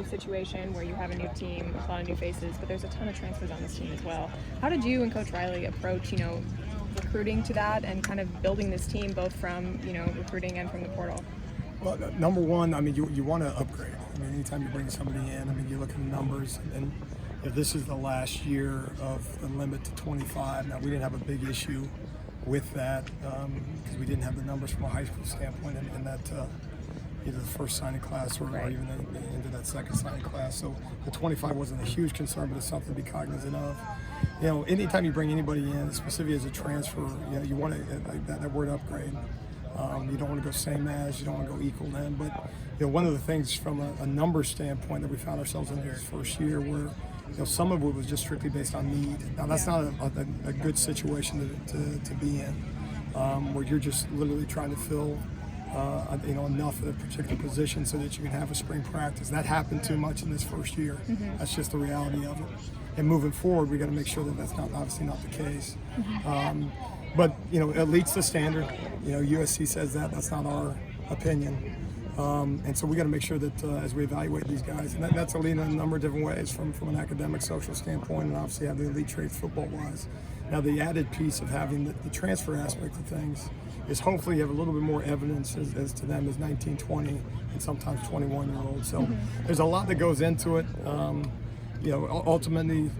new situation where you have a new team, a lot of new faces, but there's a ton of transfers on this team as well. How did you and Coach Riley approach, recruiting to that and kind of building this team both from, recruiting and from the portal? Well, number one, you want to upgrade. Anytime you bring somebody in, you look at the numbers, and if this is the last year of the limit to 25, now we didn't have a big issue with that because we didn't have the numbers from a high school standpoint in that either the first signing class or even into that second signing class. So the 25 wasn't a huge concern, but it's something to be cognizant of. Anytime you bring anybody in, specifically as a transfer, you want to that word upgrade. You don't want to go same as, you don't want to go equal then. But one of the things from a number standpoint that we found ourselves in this first year where some of it was just strictly based on need. Now that's not a good situation to be in, where you're just literally trying to fill enough of a particular position so that you can have a spring practice. That happened too much in this first year. Mm-hmm. That's just the reality of it. And moving forward, we got to make sure that that's obviously not the case. Mm-hmm. But elite's the standard. USC says that's not our opinion. And so we got to make sure that as we evaluate these guys, and that's elite in a number of different ways, from an academic, social standpoint, and obviously have the elite traits football-wise. Now the added piece of having the transfer aspect of things is hopefully you have a little bit more evidence as to them as 19, 20, and sometimes 21-year-olds. So there's a lot that goes into it. Ultimately,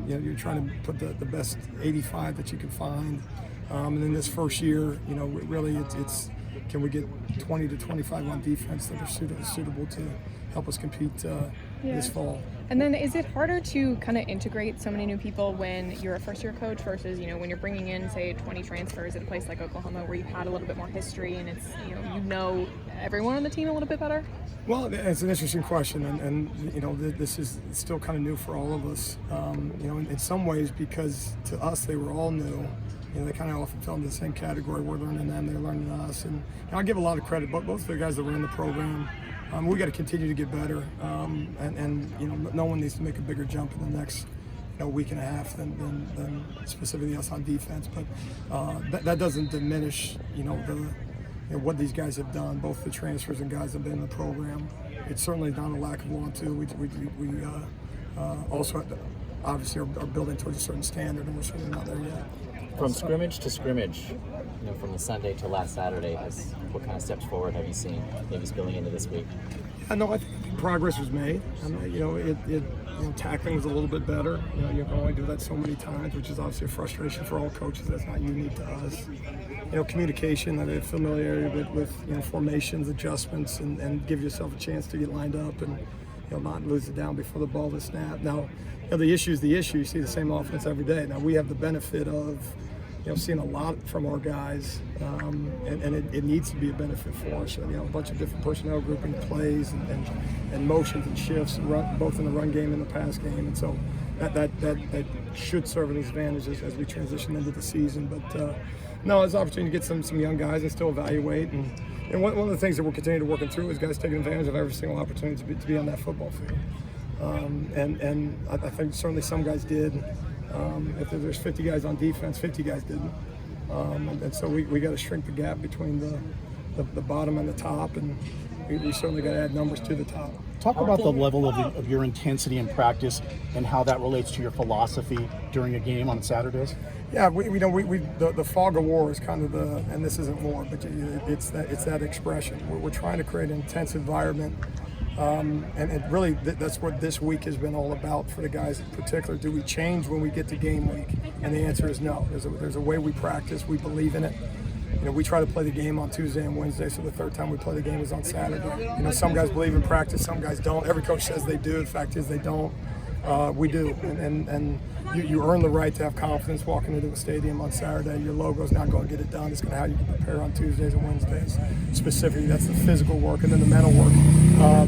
you're trying to put the best 85 that you can find. And in this first year, really it's can we get 20 to 25 on defense that are suitable to help us compete this fall. And then is it harder to kind of integrate so many new people when you're a first-year coach versus, when you're bringing in, say, 20 transfers at a place like Oklahoma where you've had a little bit more history and it's, everyone on the team a little bit better? Well, it's an interesting question, and this is still kind of new for all of us, in some ways because to us they were all new. They kind of often fell into the same category. We're learning them, they're learning us, and I give a lot of credit, but both of the guys that were in the program. We got to continue to get better, and no one needs to make a bigger jump in the next week and a half than specifically us on defense. But that doesn't diminish what these guys have done, both the transfers and guys that have been in the program. It's certainly not a lack of want to. We also have to, obviously are building towards a certain standard, and we're certainly not there yet. From scrimmage to scrimmage, from the Sunday to last Saturday, what kind of steps forward have you seen, maybe spilling into this week? I think progress was made. Tackling was a little bit better. You can only do that so many times, which is obviously a frustration for all coaches. That's not unique to us. Communication, familiarity with formations, adjustments, and give yourself a chance to get lined up and not lose it down before the ball is snapped. Now, the issue is the issue. You see the same offense every day. Now we have the benefit of seeing a lot from our guys, and it needs to be a benefit for us. A bunch of different personnel grouping plays and motions and shifts, both in the run game and the pass game, and so that should serve as advantages as we transition into the season. But no, it's an opportunity to get some young guys and still evaluate. And one of the things that we're continuing to working through is guys taking advantage of every single opportunity to be on that football field. And I think certainly some guys did. If there's 50 guys on defense, 50 guys didn't. And so we got to shrink the gap between the bottom and the top, and we certainly got to add numbers to the top. Talk about the level of your intensity in practice and how that relates to your philosophy during a game on Saturdays. Yeah, the fog of war is kind of and this isn't war, but it's that expression. We're trying to create an intense environment. And really, that's what this week has been all about for the guys in particular. Do we change when we get to game week? And the answer is no. There's a way we practice. We believe in it. We try to play the game on Tuesday and Wednesday, so the third time we play the game is on Saturday. Some guys believe in practice, some guys don't. Every coach says they do. The fact is they don't. We do. And you earn the right to have confidence walking into a stadium on Saturday. Your logo's not going to get it done. It's going to how you can prepare on Tuesdays and Wednesdays. Specifically, that's the physical work, and then the mental work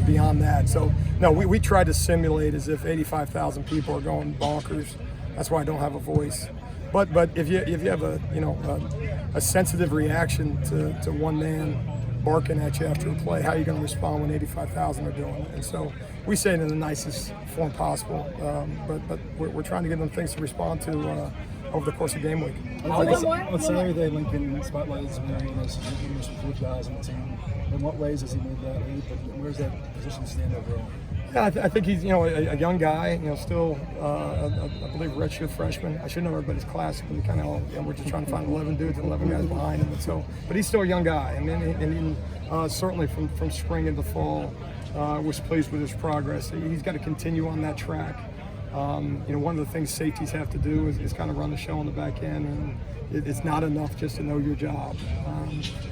beyond that. So, no, we try to simulate as if 85,000 people are going bonkers. That's why I don't have a voice. But if you have a sensitive reaction to one man barking at you after a play, how are you going to respond when 85,000 are doing it? And so we say it in the nicest form possible, but we're trying to give them things to respond to over the course of game week. On Saturday, Lincoln spotlighted Xamarion as one of the guys on the team. In what ways has he made that leap, and where does that position stand overall? Yeah, I think he's a young guy. Still I believe redshirt freshman. I should know everybody's class, but we kind of we're just trying to find 11 dudes and 11 guys behind him. And so, but he's still a young guy, and certainly from spring into fall, was pleased with his progress. He's got to continue on that track. One of the things safeties have to do is kind of run the show on the back end, and it's not enough just to know your job.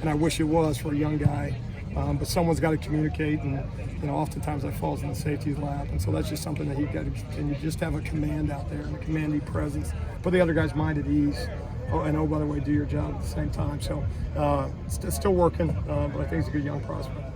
And I wish it was for a young guy. But someone's got to communicate, and oftentimes that falls in the safety's lap, and so that's just something that you've got to continue. Just have a command out there, and a commanding presence. Put the other guy's mind at ease. By the way, do your job at the same time. So still working, but I think he's a good young prospect.